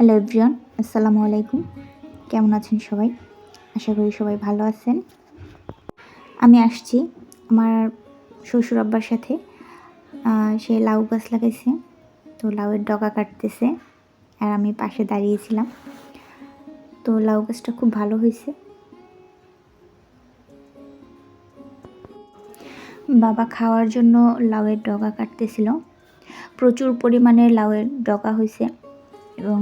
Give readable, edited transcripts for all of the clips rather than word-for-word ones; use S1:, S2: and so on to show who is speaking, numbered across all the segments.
S1: Hello everyone, আসসালামু আলাইকুম। কেমন আছেন সবাই? আশা করি সবাই ভালো আছেন। আমি আসছি আমার শ্বশুর আব্বার সাথে। সে লাউ গাছ লাগাইছে, তো লাউয়ের ডগা কাটতেছে আর আমি পাশে দাঁড়িয়েছিলাম। তো লাউ গাছটা খুব ভালো হয়েছে। বাবা খাওয়ার জন্য লাউয়ের ডগা কাটতেছিল। প্রচুর পরিমাণে লাউয়ের ডগা হয়েছে এবং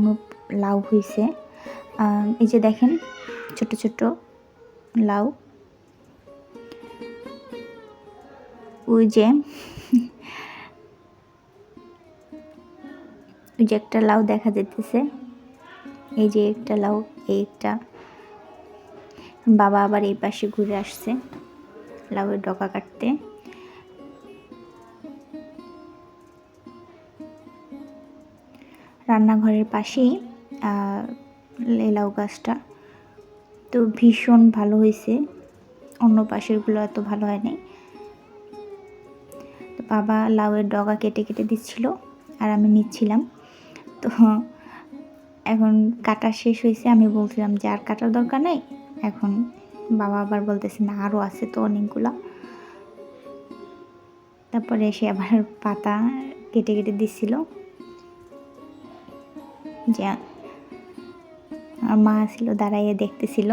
S1: লাউ হয়েছে। এই যে দেখেন ছোট ছোট লাউ। ওই যে একটা লাউ দেখা যেতেছে, এই যে একটা লাউ, এই একটা। বাবা আবার এই পাশে ঘুরে আসছে লাউয়ের ডগা কাটতে। রান্নাঘরের পাশেই লাউ গাছটা, তো ভীষণ ভালো হয়েছে। অন্য পাশেরগুলো এত ভালো হয়নি। তো বাবা লাউয়ের ডগা কেটে কেটে দিচ্ছিল আর আমি নিচ্ছিলাম। তো এখন কাটা শেষ হয়েছে, আমি বলছিলাম যে আর কাটার দরকার নেই। এখন বাবা আবার বলতেছে না, আরও আছে তো অনেকগুলো। তারপরে এসে আবার পাতা কেটে কেটে দিচ্ছিল। যে আমার মা ছিল দাঁড়াইয়ে দেখতেছিল।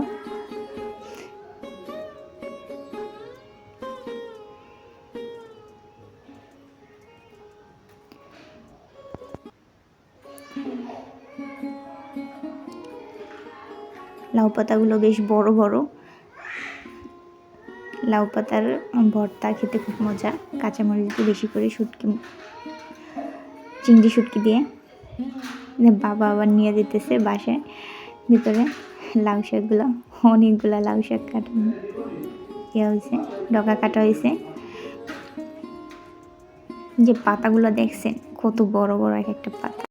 S1: লাউ পাতাগুলো বেশ বড় বড়। লাউ পাতার ভর্তা খেতে খুব মজা, কাঁচামরিচ দিয়ে বেশি করে, চিংড়ি শুটকি দিয়ে। বাবা আবার নিয়ে যেতেছে বাসায় ভিতরে লাউ শাকগুলো। অনেকগুলো লাউ শাক কাটা হয়েছে, ডগা কাটা হয়েছে। যে পাতাগুলো দেখছেন কত বড় বড় এক একটা পাতা।